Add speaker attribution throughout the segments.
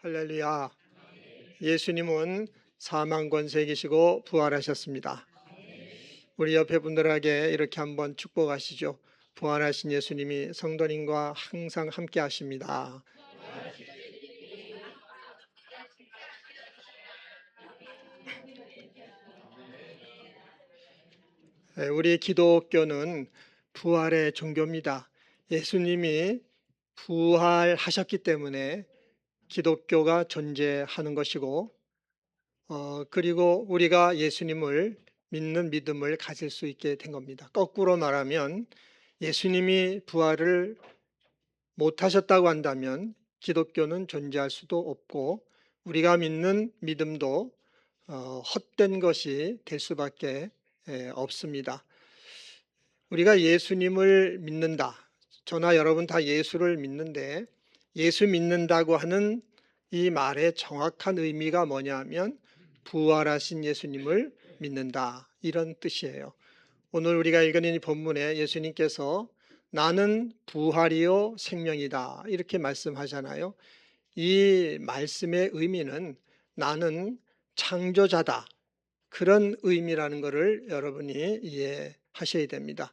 Speaker 1: 할렐루야. 예수님은 사망 권세에 계시고 부활하셨습니다. 우리 옆에 분들에게 이렇게 한번 축복하시죠. 부활하신 예수님이 성도님과 항상 함께 하십니다. 우리 기독교는 부활의 종교입니다. 예수님이 부활하셨기 때문에 기독교가 존재하는 것이고, 그리고 우리가 예수님을 믿는 믿음을 가질 수 있게 된 겁니다. 거꾸로 말하면 예수님이 부활을 못하셨다고 한다면 기독교는 존재할 수도 없고 우리가 믿는 믿음도 헛된 것이 될 수밖에 없습니다. 우리가 예수님을 믿는다. 저나 여러분 다 예수를 믿는데 예수 믿는다고 하는 이 말의 정확한 의미가 뭐냐면 부활하신 예수님을 믿는다, 이런 뜻이에요. 오늘 우리가 읽은 이 본문에 예수님께서 나는 부활이요 생명이다 이렇게 말씀하잖아요. 이 말씀의 의미는 나는 창조자다, 그런 의미라는 것을 여러분이 이해하셔야 됩니다.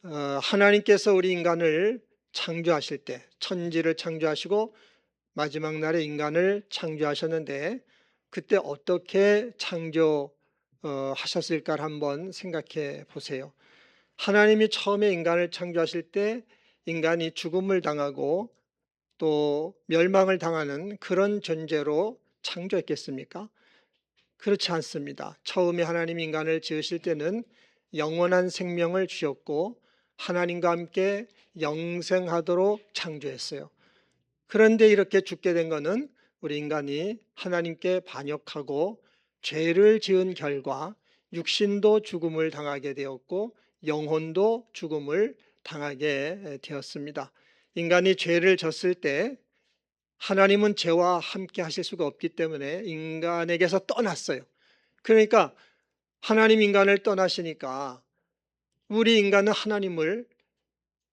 Speaker 1: 하나님께서 우리 인간을 창조하실 때 천지를 창조하시고 마지막 날에 인간을 창조하셨는데 그때 어떻게 창조하셨을까를 한번 생각해 보세요. 하나님이 처음에 인간을 창조하실 때 인간이 죽음을 당하고 또 멸망을 당하는 그런 존재로 창조했겠습니까? 그렇지 않습니다. 처음에 하나님 인간을 지으실 때는 영원한 생명을 주셨고 하나님과 함께 영생하도록 창조했어요. 그런데 이렇게 죽게 된 것은 우리 인간이 하나님께 반역하고 죄를 지은 결과 육신도 죽음을 당하게 되었고 영혼도 죽음을 당하게 되었습니다. 인간이 죄를 졌을 때 하나님은 죄와 함께 하실 수가 없기 때문에 인간에게서 떠났어요. 그러니까 하나님 인간을 떠나시니까 우리 인간은 하나님을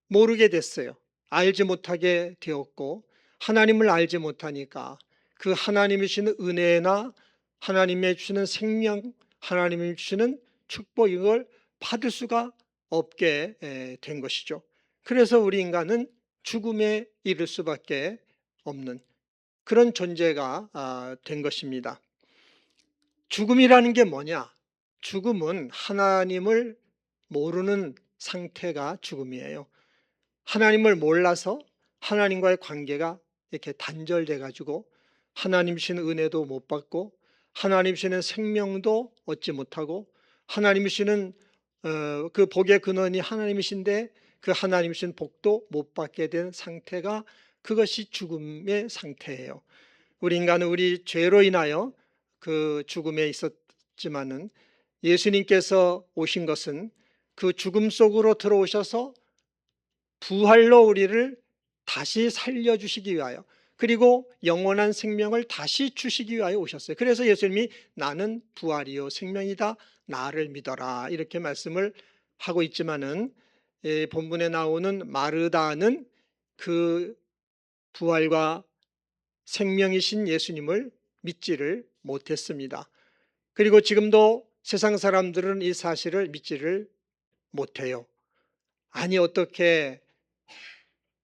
Speaker 1: 모르게 됐어요. 알지 못하게 되었고 하나님을 알지 못하니까 그 하나님이 주시는 은혜나 하나님이 주시는 생명, 하나님이 주시는 축복, 이걸 받을 수가 없게 된 것이죠. 그래서 우리 인간은 죽음에 이를 수밖에 없는 그런 존재가 된 것입니다. 죽음이라는 게 뭐냐? 죽음은 하나님을 모르는 상태가 죽음이에요. 하나님을 몰라서 하나님과의 관계가 이렇게 단절돼 가지고 하나님 주시는 은혜도 못 받고 하나님 주시는 생명도 얻지 못하고 하나님 주시는 그 복의 근원이 하나님이신데 그 하나님 주신 복도 못 받게 된 상태가, 그것이 죽음의 상태예요. 우리 인간은 우리 죄로 인하여 그 죽음에 있었지만은 예수님께서 오신 것은 그 죽음 속으로 들어오셔서 부활로 우리를 다시 살려주시기 위하여, 그리고 영원한 생명을 다시 주시기 위하여 오셨어요. 그래서 예수님이 나는 부활이요 생명이다, 나를 믿어라, 이렇게 말씀을 하고 있지만은 본문에 나오는 마르다는 그 부활과 생명이신 예수님을 믿지를 못했습니다. 그리고 지금도 세상 사람들은 이 사실을 믿지를 못해요. 아니 어떻게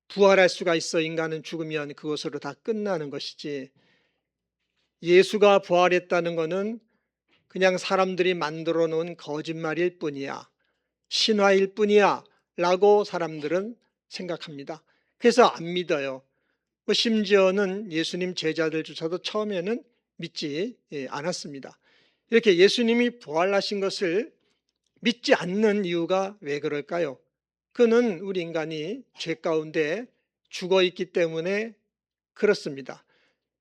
Speaker 1: 부활할 수가 있어? 인간은 죽으면 그것으로 다 끝나는 것이지. 예수가 부활했다는 것은 그냥 사람들이 만들어 놓은 거짓말일 뿐이야, 신화일 뿐이야 라고 사람들은 생각합니다. 그래서 안 믿어요. 심지어는 예수님 제자들조차도 처음에는 믿지 않았습니다. 이렇게 예수님이 부활하신 것을 믿지 않는 이유가 왜 그럴까요? 그는 우리 인간이 죄 가운데 죽어 있기 때문에 그렇습니다.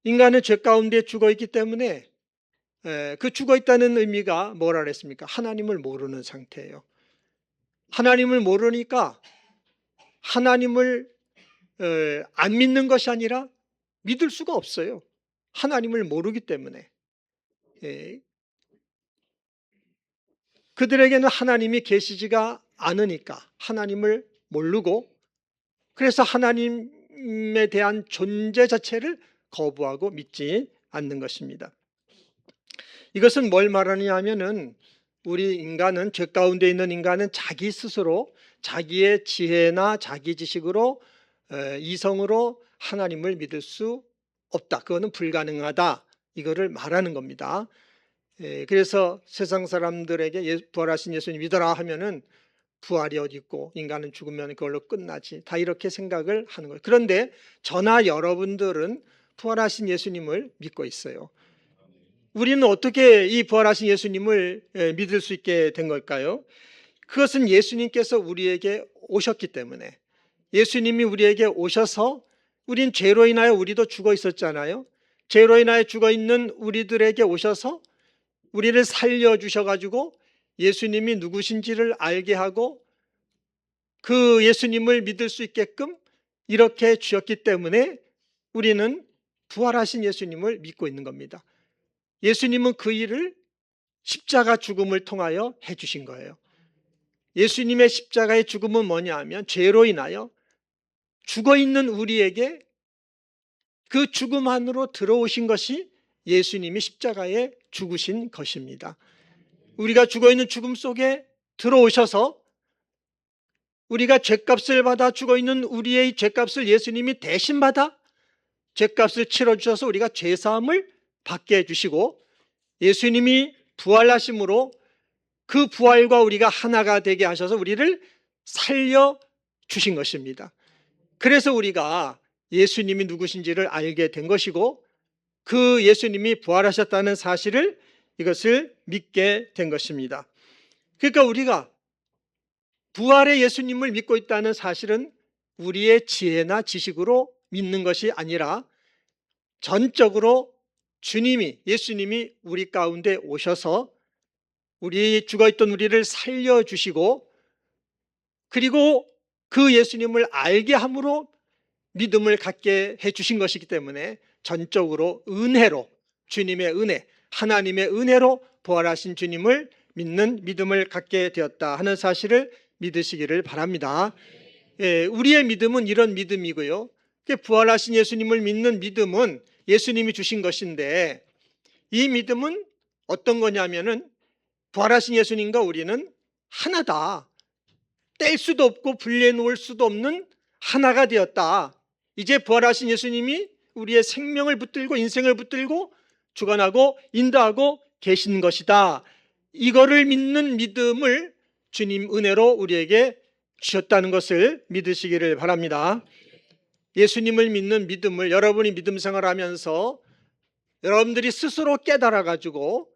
Speaker 1: 인간은 죄 가운데 죽어 있기 때문에 그 죽어 있다는 의미가 뭐라 그랬습니까? 하나님을 모르는 상태예요. 하나님을 모르니까 하나님을 안 믿는 것이 아니라 믿을 수가 없어요. 하나님을 모르기 때문에. 그들에게는 하나님이 계시지가 않으니까 하나님을 모르고, 그래서 하나님에 대한 존재 자체를 거부하고 믿지 않는 것입니다. 이것은 뭘 말하느냐 하면은 우리 인간은, 죄 가운데 있는 인간은 자기 스스로 자기의 지혜나 자기 지식으로 이성으로 하나님을 믿을 수 없다. 그거는 불가능하다. 이거를 말하는 겁니다. 그래서 세상 사람들에게 부활하신 예수님 믿어라 하면은 부활이 어디 있고 인간은 죽으면 그걸로 끝나지, 다 이렇게 생각을 하는 거예요. 그런데 저나 여러분들은 부활하신 예수님을 믿고 있어요. 우리는 어떻게 이 부활하신 예수님을 믿을 수 있게 된 걸까요? 그것은 예수님께서 우리에게 오셨기 때문에, 예수님이 우리에게 오셔서, 우린 죄로 인하여 우리도 죽어 있었잖아요. 죄로 인하여 죽어 있는 우리들에게 오셔서 우리를 살려주셔가지고 예수님이 누구신지를 알게 하고 그 예수님을 믿을 수 있게끔 이렇게 주셨기 때문에 우리는 부활하신 예수님을 믿고 있는 겁니다. 예수님은 그 일을 십자가 죽음을 통하여 해주신 거예요. 예수님의 십자가의 죽음은 뭐냐 하면, 죄로 인하여 죽어있는 우리에게 그 죽음 안으로 들어오신 것이 예수님이 십자가에 죽으신 것입니다. 우리가 죽어있는 죽음 속에 들어오셔서 우리가 죄값을 받아 죽어있는 우리의 죄값을 예수님이 대신 받아 죄값을 치러주셔서 우리가 죄사함을 받게 해주시고, 예수님이 부활하심으로 그 부활과 우리가 하나가 되게 하셔서 우리를 살려주신 것입니다. 그래서 우리가 예수님이 누구신지를 알게 된 것이고, 그 예수님이 부활하셨다는 사실을, 이것을 믿게 된 것입니다. 그러니까 우리가 부활의 예수님을 믿고 있다는 사실은 우리의 지혜나 지식으로 믿는 것이 아니라 전적으로 주님이, 예수님이 우리 가운데 오셔서 우리 죽어있던 우리를 살려주시고, 그리고 그 예수님을 알게 함으로 믿음을 갖게 해주신 것이기 때문에 전적으로 은혜로, 주님의 은혜, 하나님의 은혜로 부활하신 주님을 믿는 믿음을 갖게 되었다 하는 사실을 믿으시기를 바랍니다. 우리의 믿음은 이런 믿음이고요, 부활하신 예수님을 믿는 믿음은 예수님이 주신 것인데, 이 믿음은 어떤 거냐면은 부활하신 예수님과 우리는 하나다, 뗄 수도 없고 분리해 놓을 수도 없는 하나가 되었다. 이제 부활하신 예수님이 우리의 생명을 붙들고 인생을 붙들고 주관하고 인도하고 계신 것이다. 이거를 믿는 믿음을 주님 은혜로 우리에게 주셨다는 것을 믿으시기를 바랍니다. 예수님을 믿는 믿음을 여러분이 믿음 생활하면서 여러분들이 스스로 깨달아가지고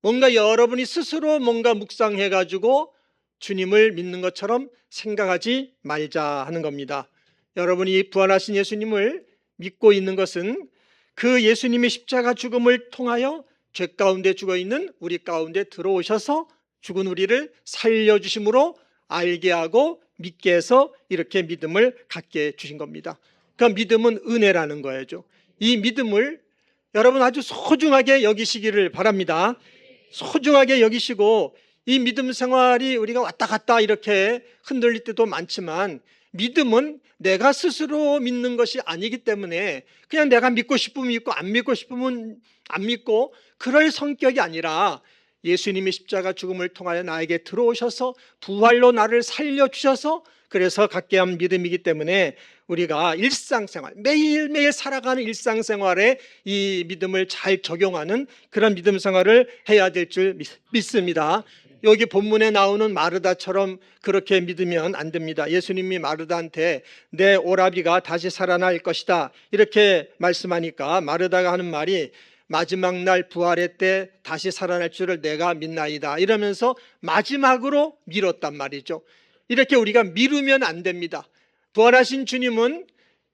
Speaker 1: 뭔가 여러분이 스스로 뭔가 묵상해가지고 주님을 믿는 것처럼 생각하지 말자 하는 겁니다. 여러분이 부활하신 예수님을 믿고 있는 것은 그 예수님의 십자가 죽음을 통하여 죄 가운데 죽어있는 우리 가운데 들어오셔서 죽은 우리를 살려주심으로 알게 하고 믿게 해서 이렇게 믿음을 갖게 주신 겁니다. 그러니까 믿음은 은혜라는 거예요. 이 믿음을 여러분 아주 소중하게 여기시기를 바랍니다. 소중하게 여기시고, 이 믿음 생활이 우리가 왔다 갔다 이렇게 흔들릴 때도 많지만, 믿음은 내가 스스로 믿는 것이 아니기 때문에 그냥 내가 믿고 싶으면 믿고 안 믿고 싶으면 안 믿고 그럴 성격이 아니라, 예수님이 십자가 죽음을 통하여 나에게 들어오셔서 부활로 나를 살려주셔서 그래서 갖게 한 믿음이기 때문에 우리가 일상생활, 매일매일 살아가는 일상생활에 이 믿음을 잘 적용하는 그런 믿음 생활을 해야 될 줄 믿습니다. 여기 본문에 나오는 마르다처럼 그렇게 믿으면 안 됩니다. 예수님이 마르다한테 내 오라비가 다시 살아날 것이다 이렇게 말씀하니까, 마르다가 하는 말이 마지막 날 부활의 때 다시 살아날 줄을 내가 믿나이다 이러면서 마지막으로 미뤘단 말이죠. 이렇게 우리가 미루면 안 됩니다. 부활하신 주님은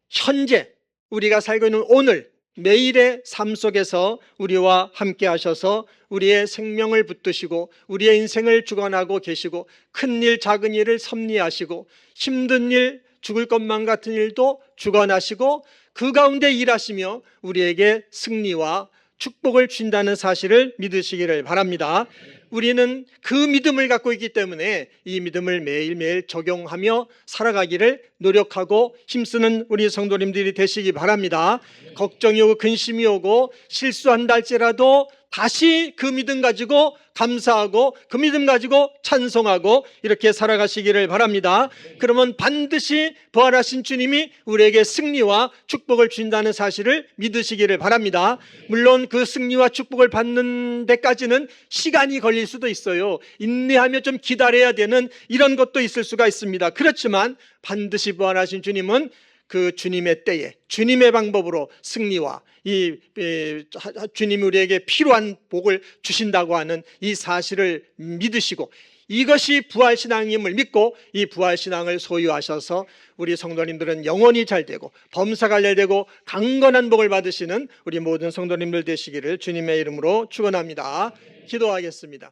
Speaker 1: 현재 우리가 살고 있는 오늘 매일의 삶 속에서 우리와 함께 하셔서 우리의 생명을 붙드시고 우리의 인생을 주관하고 계시고, 큰일 작은 일을 섭리하시고 힘든 일, 죽을 것만 같은 일도 주관하시고 그 가운데 일하시며 우리에게 승리와 축복을 주신다는 사실을 믿으시기를 바랍니다. 우리는 그 믿음을 갖고 있기 때문에 이 믿음을 매일매일 적용하며 살아가기를 노력하고 힘쓰는 우리 성도님들이 되시기 바랍니다. 걱정이 오고 근심이 오고 실수한다 할지라도 다시 그 믿음 가지고 감사하고 그 믿음 가지고 찬송하고 이렇게 살아가시기를 바랍니다. 그러면 반드시 부활하신 주님이 우리에게 승리와 축복을 주신다는 사실을 믿으시기를 바랍니다. 물론 그 승리와 축복을 받는 데까지는 시간이 걸릴 수도 있어요. 인내하며 좀 기다려야 되는 이런 것도 있을 수가 있습니다. 그렇지만 반드시 부활하신 주님은 그 주님의 때에 주님의 방법으로 승리와 주님이 우리에게 필요한 복을 주신다고 하는 이 사실을 믿으시고 이것이 부활신앙임을 믿고 이 부활신앙을 소유하셔서 우리 성도님들은 영원히 잘되고 범사가 잘되고 강건한 복을 받으시는 우리 모든 성도님들 되시기를 주님의 이름으로 축원합니다. 기도하겠습니다.